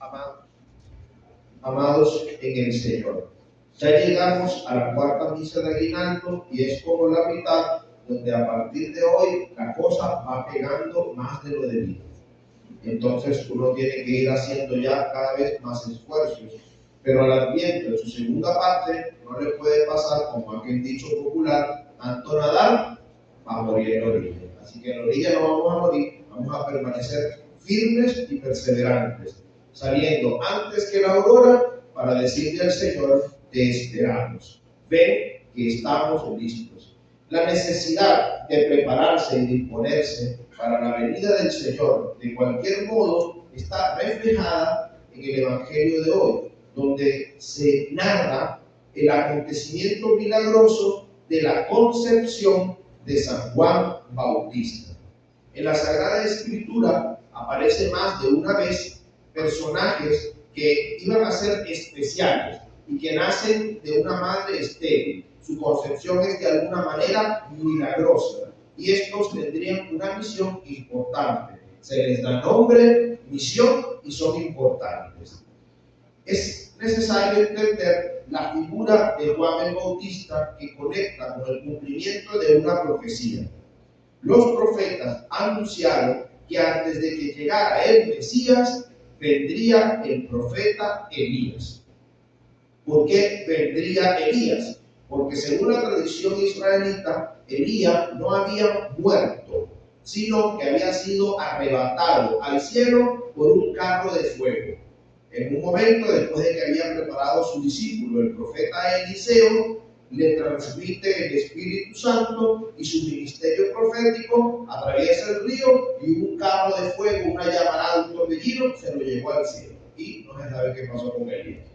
Amados, amados en el Señor, ya llegamos a la cuarta misa de aguinaldo y es como la mitad donde a partir de hoy la cosa va pegando más de lo debido. Entonces uno tiene que ir haciendo ya cada vez más esfuerzos, pero al Adviento en su segunda parte no le puede pasar como aquel dicho popular: tanto nadar va a morir en la orilla. Así que en la orilla no vamos a morir, vamos a permanecer firmes y perseverantes, saliendo antes que la aurora para decirle al Señor: te esperamos, ven que estamos listos. La necesidad de prepararse y disponerse para la venida del Señor de cualquier modo está reflejada en el Evangelio de hoy, donde se narra el acontecimiento milagroso de la concepción de San Juan Bautista. En la Sagrada Escritura aparece más de una vez personajes que iban a ser especiales y que nacen de una madre estéril. Su concepción es de alguna manera milagrosa y estos tendrían una misión importante. Se les da nombre, misión y son importantes. Es necesario entender la figura de Juan el Bautista que conecta con el cumplimiento de una profecía. Los profetas anunciaron que antes de que llegara el Mesías vendría el profeta Elías. ¿Por qué vendría Elías? Porque según la tradición israelita, Elías no había muerto, sino que había sido arrebatado al cielo por un carro de fuego. En un momento, después de que había preparado su discípulo, el profeta Eliseo, le transmite el Espíritu Santo y su ministerio profético atraviesa el río y un carro de fuego, una llamarada, un torbellino, se lo llevó al cielo. Y no se sabe qué pasó con Elías.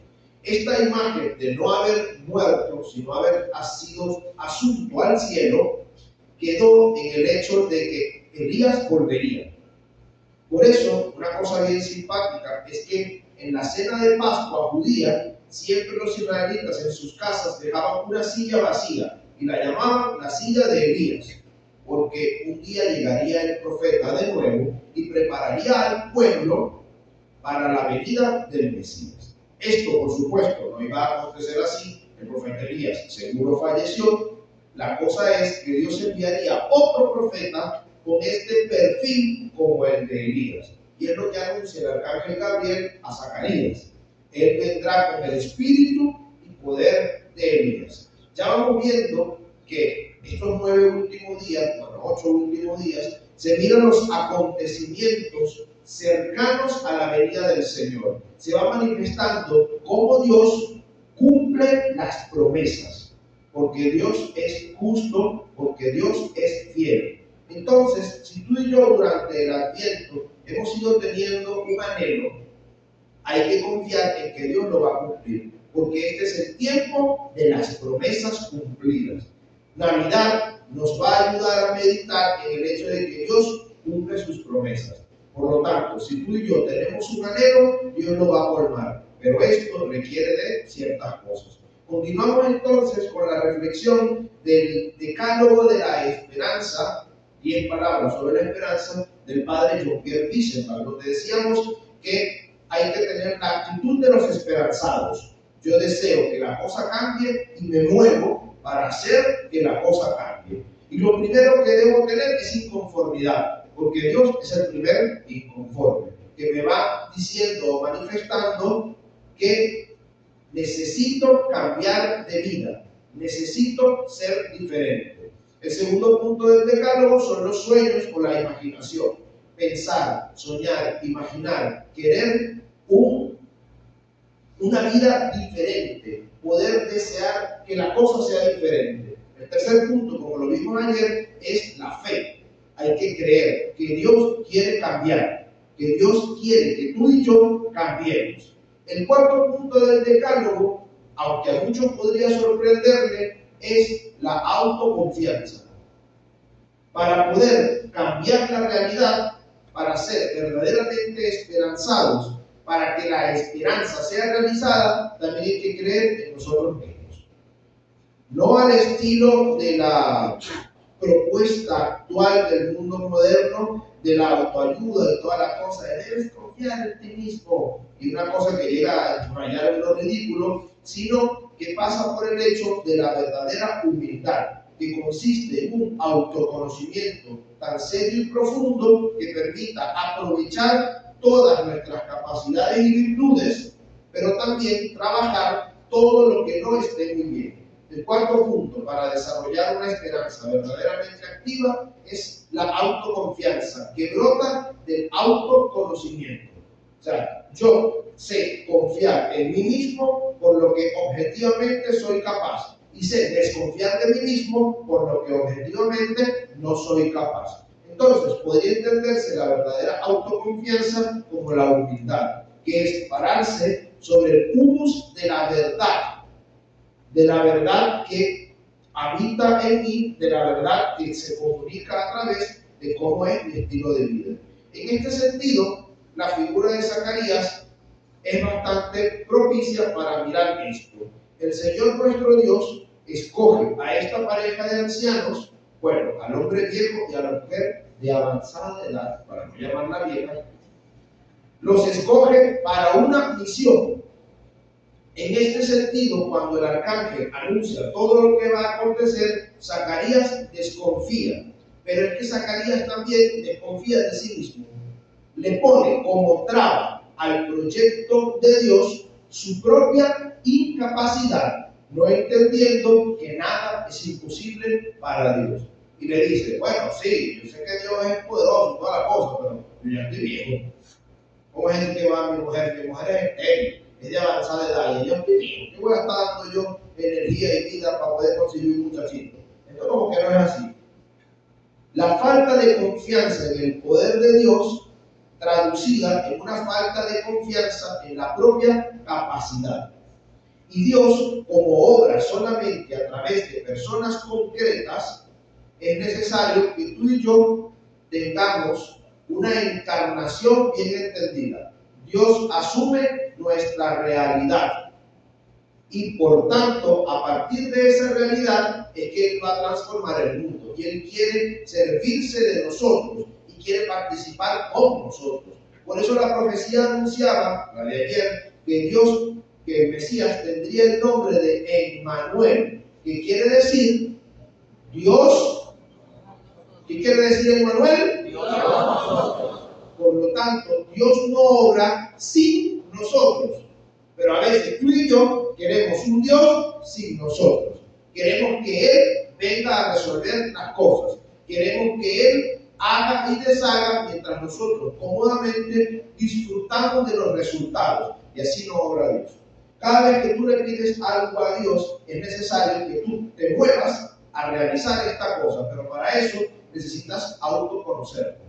Esta imagen de no haber muerto, sino haber sido asunto al cielo, quedó en el hecho de que Elías volvería. Por eso, una cosa bien simpática es que en la cena de Pascua judía, siempre los israelitas en sus casas dejaban una silla vacía y la llamaban la silla de Elías, porque un día llegaría el profeta de nuevo y prepararía al pueblo para la venida del Mesías. Esto, por supuesto, no iba a acontecer así. El profeta Elías seguro falleció. La cosa es que Dios enviaría otro profeta con este perfil como el de Elías. Y es lo que anuncia el arcángel Gabriel a Zacarías. Él vendrá con el espíritu y poder de Elías. Ya vamos viendo que estos 9 últimos días, 8 últimos días, se miran los acontecimientos cercanos a la venida del Señor. Se va manifestando cómo Dios cumple las promesas, porque Dios es justo, porque Dios es fiel. Entonces, si tú y yo durante el Adviento hemos ido teniendo un anhelo, hay que confiar en que Dios lo va a cumplir, porque este es el tiempo de las promesas cumplidas. Navidad nos va a ayudar a meditar en el hecho de que Dios cumple sus promesas. Por lo tanto, si tú y yo tenemos un anhelo, Dios lo va a colmar, pero esto requiere de ciertas cosas. Continuamos entonces con la reflexión del decálogo de la esperanza, 10 palabras sobre la esperanza, del padre Jean-Pierre Wijsenbach, donde decíamos que hay que tener la actitud de los esperanzados. Yo deseo que la cosa cambie y me muevo para hacer que la cosa cambie. Y lo primero que debo tener es inconformidad, porque Dios es el primer inconforme, que me va diciendo o manifestando que necesito cambiar de vida, necesito ser diferente. El segundo punto del decálogo son los sueños o la imaginación. Pensar, soñar, imaginar, querer una vida diferente, poder desear que la cosa sea diferente. El tercer punto, como lo vimos ayer, es la fe. Hay que creer que Dios quiere cambiar, que Dios quiere que tú y yo cambiemos. El cuarto punto del decálogo, aunque a muchos podría sorprenderle, es la autoconfianza. Para poder cambiar la realidad, para ser verdaderamente esperanzados, para que la esperanza sea realizada, también hay que creer en nosotros mismos. No al estilo de la propuesta actual del mundo moderno, de la autoayuda, de toda la cosa, de debes confiar en ti mismo, y una cosa que llega a rayar en lo ridículo, sino que pasa por el hecho de la verdadera humildad, que consiste en un autoconocimiento tan serio y profundo que permita aprovechar todas nuestras capacidades y virtudes, pero también trabajar todo lo que no esté muy bien. El cuarto punto para desarrollar una esperanza verdaderamente activa es la autoconfianza, que brota del autoconocimiento. O sea, yo sé confiar en mí mismo por lo que objetivamente soy capaz y sé desconfiar de mí mismo por lo que objetivamente no soy capaz. Entonces, podría entenderse la verdadera autoconfianza como la humildad, que es pararse sobre el humus de la verdad que habita en mí, de la verdad que se comunica a través de cómo es mi estilo de vida. En este sentido, la figura de Zacarías es bastante propicia para mirar esto. El Señor nuestro Dios escoge a esta pareja de ancianos, bueno, al hombre viejo y a la mujer de avanzada edad, para no llamarla vieja, los escoge para una misión. En este sentido, cuando el arcángel anuncia todo lo que va a acontecer, Zacarías desconfía, pero es que Zacarías también desconfía de sí mismo. Le pone como traba al proyecto de Dios su propia incapacidad, no entendiendo que nada es imposible para Dios. Y le dice, bueno, sí, yo sé que Dios es poderoso y toda la cosa, pero yo ya estoy viejo. ¿Cómo es el que va mi mujer? Mi mujer es estéril, es de avanzada edad, y yo estoy viejo. ¿Qué voy a estar dando yo energía y vida para poder conseguir un muchachito? Esto como que no es así. La falta de confianza en el poder de Dios, traducida en una falta de confianza en la propia capacidad. Y Dios, como obra solamente a través de personas concretas, es necesario que tú y yo tengamos una encarnación bien entendida. Dios asume nuestra realidad y por tanto, a partir de esa realidad es que Él va a transformar el mundo y Él quiere servirse de nosotros y quiere participar con nosotros. Por eso la profecía anunciaba, la de ayer, que el Mesías tendría el nombre de Emmanuel, que quiere decir Dios. ¿Qué quiere decir Emmanuel? Dios. Por lo tanto, Dios no obra sin nosotros. Pero a veces tú y yo queremos un Dios sin nosotros. Queremos que Él venga a resolver las cosas. Queremos que Él haga y deshaga mientras nosotros cómodamente disfrutamos de los resultados. Y así no obra Dios. Cada vez que tú le pides algo a Dios, es necesario que tú te muevas a realizar esta cosa. Pero para eso necesitas autoconocerte,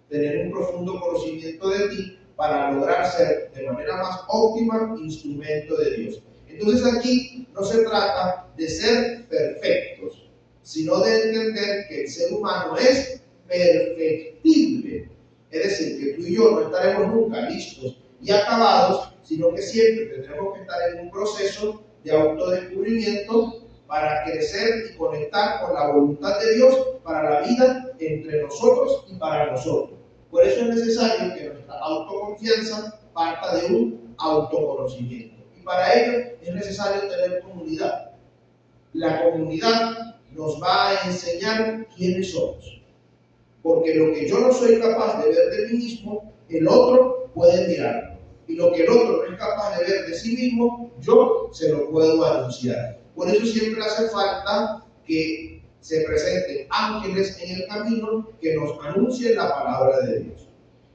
tener un profundo conocimiento de ti para lograr ser de manera más óptima instrumento de Dios. Entonces aquí no se trata de ser perfectos, sino de entender que el ser humano es perfectible. Es decir, que tú y yo no estaremos nunca listos y acabados, sino que siempre tendremos que estar en un proceso de autodescubrimiento para crecer y conectar con la voluntad de Dios para la vida entre nosotros y para nosotros. Por eso es necesario que nuestra autoconfianza parta de un autoconocimiento. Y para ello es necesario tener comunidad. La comunidad nos va a enseñar quiénes somos. Porque lo que yo no soy capaz de ver de mí mismo, el otro puede mirarlo. Y lo que el otro no es capaz de ver de sí mismo, yo se lo puedo anunciar. Por eso siempre hace falta que se presenten ángeles en el camino que nos anuncien la palabra de Dios.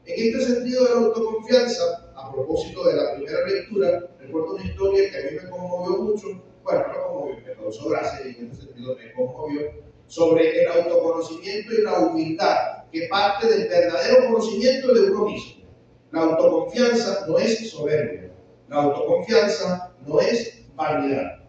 En este sentido de la autoconfianza, a propósito de la primera lectura, recuerdo una historia que a mí me conmovió mucho, bueno, no conmovió, me causó gracia y en este sentido me conmovió, sobre el autoconocimiento y la humildad, que parte del verdadero conocimiento de uno mismo. La autoconfianza no es soberbia, la autoconfianza no es vanidad.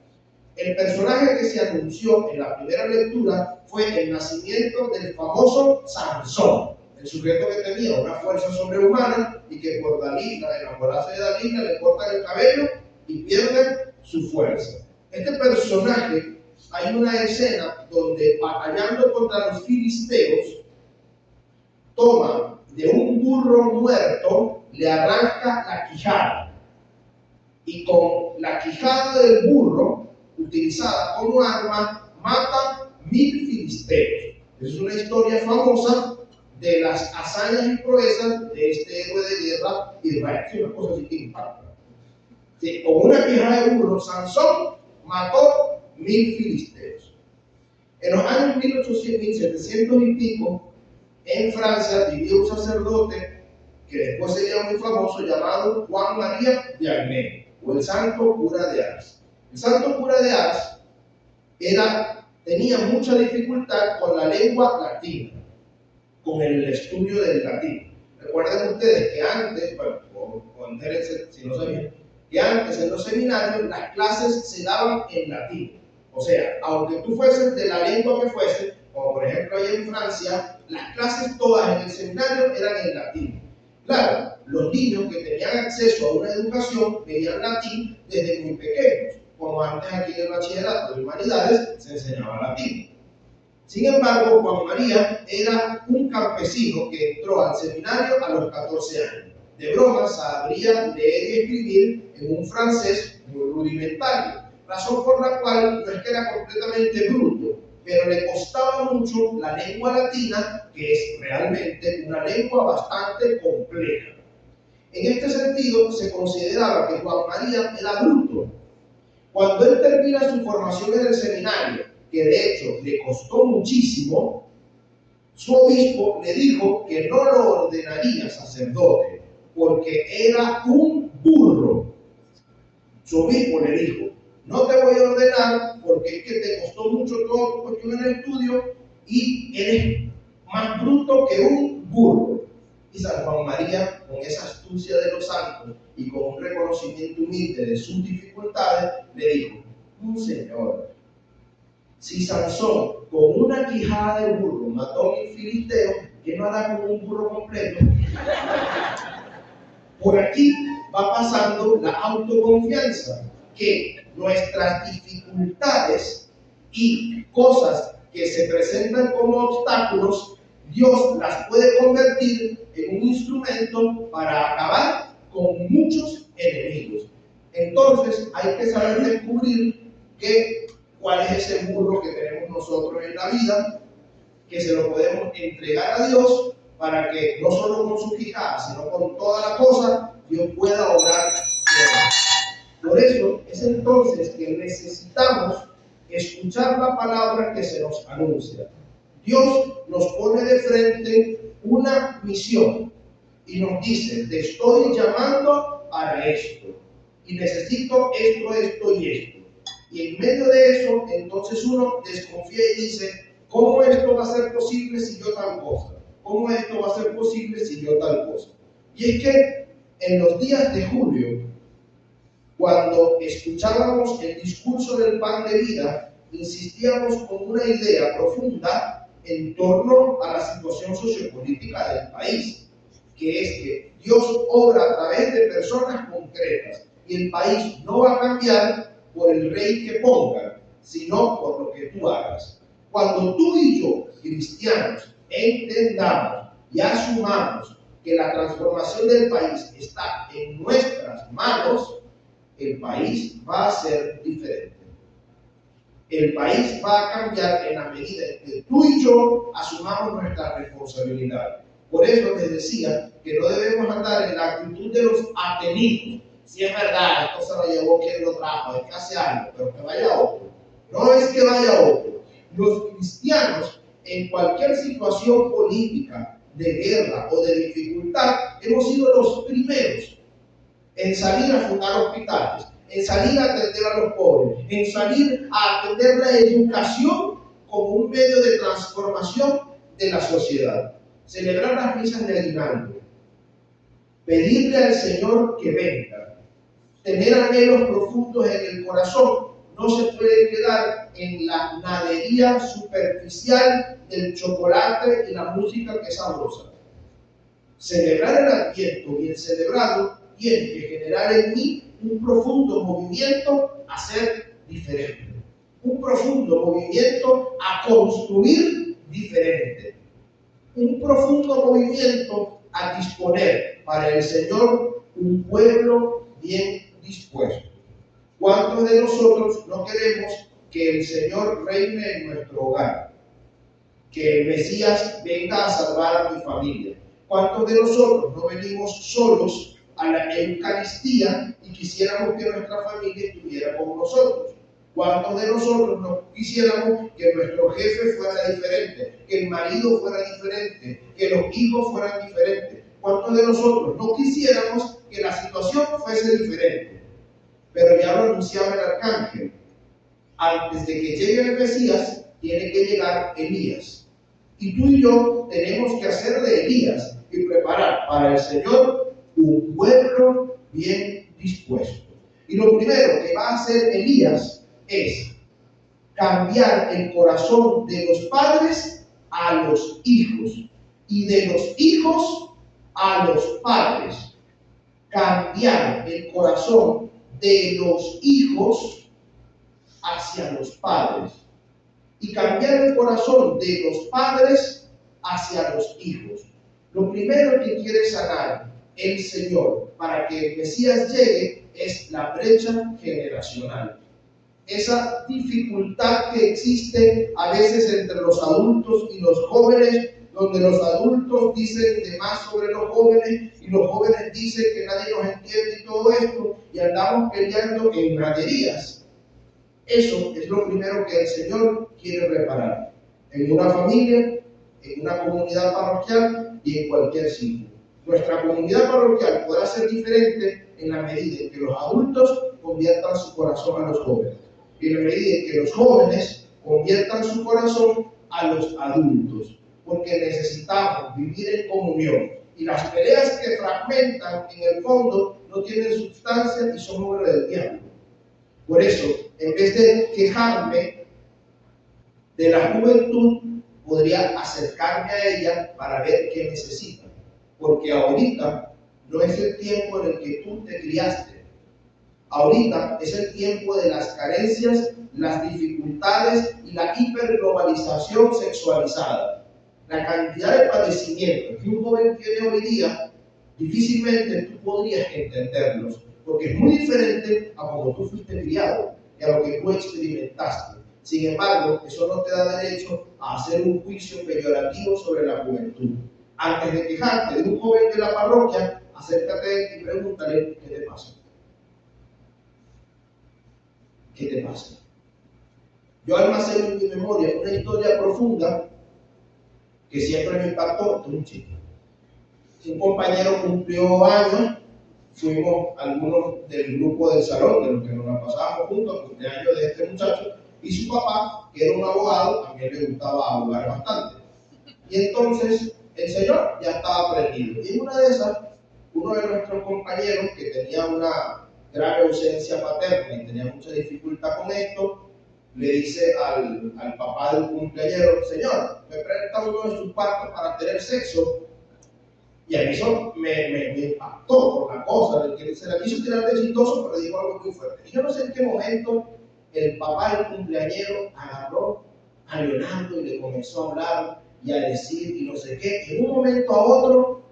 El personaje que se anunció en la primera lectura fue el nacimiento del famoso Sansón, el sujeto que tenía una fuerza sobrehumana y que por Dalila, enamorarse de Dalila, le cortan el cabello y pierde su fuerza. Este personaje hay una escena donde, batallando contra los filisteos, toma de un burro muerto, le arranca la quijada, y con la quijada del burro, utilizada como arma, mata 1000 filisteos. Es una historia famosa de las hazañas y proezas de este héroe de guerra Israel. Es una cosa así que impacta. Sí, con una quijada de burro, Sansón mató 1000 filisteos. En los años 1700 y pico, en Francia vivía un sacerdote que después sería muy famoso, llamado Juan María de Agné, o el Santo Cura de Ars. El Santo Cura de Ars tenía mucha dificultad con la lengua latina, con el estudio del latín. Recuerden ustedes que antes, bueno, o enteren si no sabían, que antes en los seminarios las clases se daban en latín. O sea, aunque tú fueses de la lengua que fuese, como por ejemplo ahí en Francia, las clases todas en el seminario eran en latín. Claro, los niños que tenían acceso a una educación veían latín desde muy pequeños, como antes aquí en el bachillerato de humanidades se enseñaba latín. Sin embargo, Juan María era un campesino que entró al seminario a los 14 años. De broma sabría leer y escribir en un francés muy rudimentario, razón por la cual no es que era completamente bruto, pero le costaba mucho la lengua latina, que es realmente una lengua bastante compleja. En este sentido, se consideraba que Juan María era bruto. Cuando él termina su formación en el seminario, que de hecho le costó muchísimo, su obispo le dijo que no lo ordenaría sacerdote, porque era un burro. Su obispo le dijo: no te voy a ordenar porque es que te costó mucho todo tu cuestión en el estudio y eres más bruto que un burro. Y San Juan María, con esa astucia de los santos y con un reconocimiento humilde de sus dificultades, le dijo: señor, si Sansón con una quijada de burro mató a 1000 filisteos, ¿qué no hará con un burro completo? Por aquí va pasando la autoconfianza, que nuestras dificultades y cosas que se presentan como obstáculos, Dios las puede convertir en un instrumento para acabar con muchos enemigos. Entonces hay que saber descubrir cuál es ese burro que tenemos nosotros en la vida, que se lo podemos entregar a Dios para que no solo con su quijada, sino con toda la cosa, Dios pueda obrar. Por eso es entonces que necesitamos escuchar la palabra que se nos anuncia. Dios nos pone de frente una misión y nos dice: te estoy llamando para esto y necesito esto, esto y esto. Y en medio de eso, entonces uno desconfía y dice: ¿cómo esto va a ser posible si yo tal cosa? ¿Cómo esto va a ser posible si yo tal cosa? Y es que en los días de julio, cuando escuchábamos el discurso del pan de vida, insistíamos con una idea profunda en torno a la situación sociopolítica del país, que es que Dios obra a través de personas concretas y el país no va a cambiar por el rey que pongan, sino por lo que tú hagas. Cuando tú y yo, cristianos, entendamos y asumamos que la transformación del país está en nuestras manos, el país va a ser diferente. El país va a cambiar en la medida en que tú y yo asumamos nuestra responsabilidad. Por eso les decía que no debemos andar en la actitud de los atenidos. Si es verdad, esto se lo llevó quien lo trajo, es que hace algo, pero que vaya otro. No es que vaya otro. Los cristianos, en cualquier situación política, de guerra o de dificultad, hemos sido los primeros en salir a fundar hospitales, en salir a atender a los pobres, en salir a atender la educación como un medio de transformación de la sociedad. Celebrar las misas de aguinaldo, pedirle al Señor que venga, tener anhelos profundos en el corazón. No se puede quedar en la nadería superficial del chocolate y la música que es sabrosa. Celebrar el Adviento y el celebrado tiene que generar en mí un profundo movimiento a ser diferente. un profundo movimiento a construir diferente, un profundo movimiento a disponer para el Señor un pueblo bien dispuesto. ¿Cuántos de nosotros no queremos que el Señor reine en nuestro hogar? Que el Mesías venga a salvar a mi familia. ¿Cuántos de nosotros no venimos solos a la Eucaristía y quisiéramos que nuestra familia estuviera con nosotros? ¿Cuántos de nosotros no quisiéramos que nuestro jefe fuera diferente, que el marido fuera diferente, que los hijos fueran diferentes? ¿Cuántos de nosotros no quisiéramos que la situación fuese diferente? Pero ya lo anunciaba el arcángel. Antes de que llegue el Mesías, tiene que llegar Elías. Y tú y yo tenemos que hacer de Elías y preparar para el Señor un pueblo bien dispuesto. Y lo primero que va a hacer Elías es cambiar el corazón de los padres a los hijos y de los hijos a los padres. Cambiar el corazón de los hijos hacia los padres y cambiar el corazón de los padres hacia los hijos. Lo primero que quiere sanar el Señor para que el Mesías llegue es la brecha generacional. Esa dificultad que existe a veces entre los adultos y los jóvenes, donde los adultos dicen de más sobre los jóvenes y los jóvenes dicen que nadie nos entiende y todo esto, y andamos peleando en graderías. Eso es lo primero que el Señor quiere reparar en una familia, en una comunidad parroquial y en cualquier sitio. Nuestra comunidad parroquial podrá ser diferente en la medida en que los adultos conviertan su corazón a los jóvenes y en la medida en que los jóvenes conviertan su corazón a los adultos, porque necesitamos vivir en comunión. Y las peleas que fragmentan en el fondo no tienen sustancia y son obra del diablo. Por eso, en vez de quejarme de la juventud, podría acercarme a ella para ver qué necesita. Porque ahorita no es el tiempo en el que tú te criaste. Ahorita es el tiempo de las carencias, las dificultades y la hiperglobalización sexualizada. La cantidad de padecimientos que un joven tiene hoy día, difícilmente tú podrías entenderlos, porque es muy diferente a como tú fuiste criado y a lo que tú experimentaste. Sin embargo, eso no te da derecho a hacer un juicio peyorativo sobre la juventud. Antes de quejarte de un joven de la parroquia, acércate y pregúntale qué te pasa. ¿Qué te pasa? Yo almaceno en mi memoria una historia profunda que siempre me impactó de un chico. Un compañero cumplió años, fuimos algunos del grupo del salón, de los que nos la pasábamos juntos, al cumpleaños de este muchacho, y su papá, que era un abogado, también le gustaba abogar bastante. Y entonces el señor ya estaba aprendido. Y en una de esas, uno de nuestros compañeros, que tenía una grave ausencia paterna y tenía mucha dificultad con esto, le dice al papá del cumpleañero: señor, me presta uno de sus cuartos para tener sexo. Y a mí eso me impactó por la cosa, de que se la quiso tirar de chistoso, pero dijo algo muy fuerte. Y yo no sé en qué momento el papá del cumpleañero agarró a Leonardo y le comenzó a hablar y a decir y no sé qué. En un momento a otro,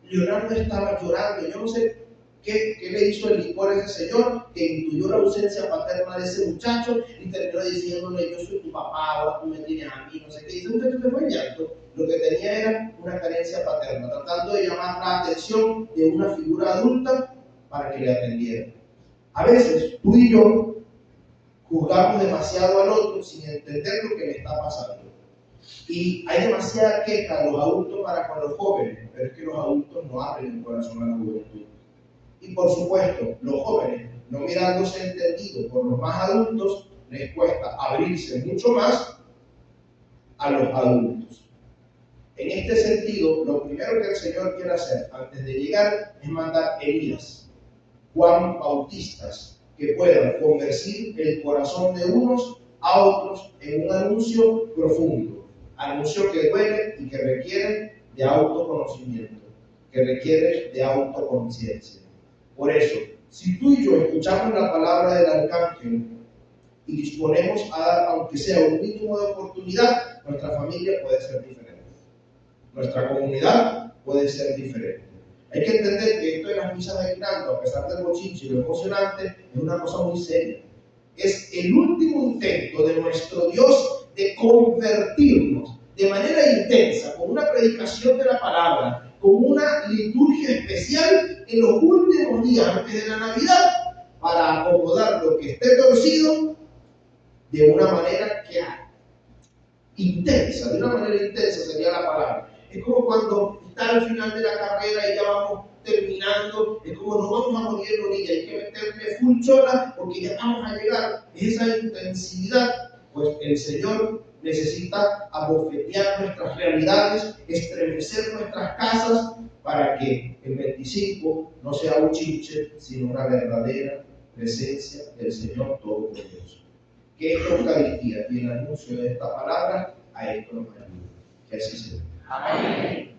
Leonardo estaba llorando. Yo no sé qué le hizo el licor a ese señor, que intuyó la ausencia paterna de ese muchacho y terminó diciéndole: yo soy tu papá, ahora tú me tienes a mí, no sé qué. Y ese muchacho se fue llanto. Lo que tenía era una carencia paterna, tratando de llamar la atención de una figura adulta para que le atendiera. A veces tú y yo juzgamos demasiado al otro sin entender lo que le está pasando. Y hay demasiada queja de los adultos para con los jóvenes, pero es que los adultos no abren el corazón a la juventud. Y por supuesto, los jóvenes, no mirándose entendidos por los más adultos, les cuesta abrirse mucho más a los adultos. En este sentido, lo primero que el Señor quiere hacer antes de llegar es mandar Elías, Juan Bautistas, que puedan convertir el corazón de unos a otros en un anuncio profundo, anuncio que duele y que requiere de autoconocimiento, que requiere de autoconciencia. Por eso, si tú y yo escuchamos la palabra del arcángel y disponemos a dar, aunque sea un mínimo de oportunidad, nuestra familia puede ser diferente. Nuestra comunidad puede ser diferente. Hay que entender que esto de las misas de aguinaldo, a pesar del bochinche y lo emocionante, es una cosa muy seria. Es el último intento de nuestro Dios de convertirnos de manera intensa, con una predicación de la palabra, con una liturgia especial en los últimos días antes de la Navidad, para acomodar lo que esté torcido de una manera intensa, de una manera intensa sería la palabra. Es como cuando está al final de la carrera y ya vamos terminando, es como no vamos a morir en orilla, hay que meterle full chola porque ya vamos a llegar. Esa intensidad, pues el Señor necesita abofetear nuestras realidades, estremecer nuestras casas para que el 25 no sea un chinche, sino una verdadera presencia del Señor Todopoderoso. Que esta Eucaristía y el anuncio de esta palabra a esto nos ayude. Que así sea. Amén.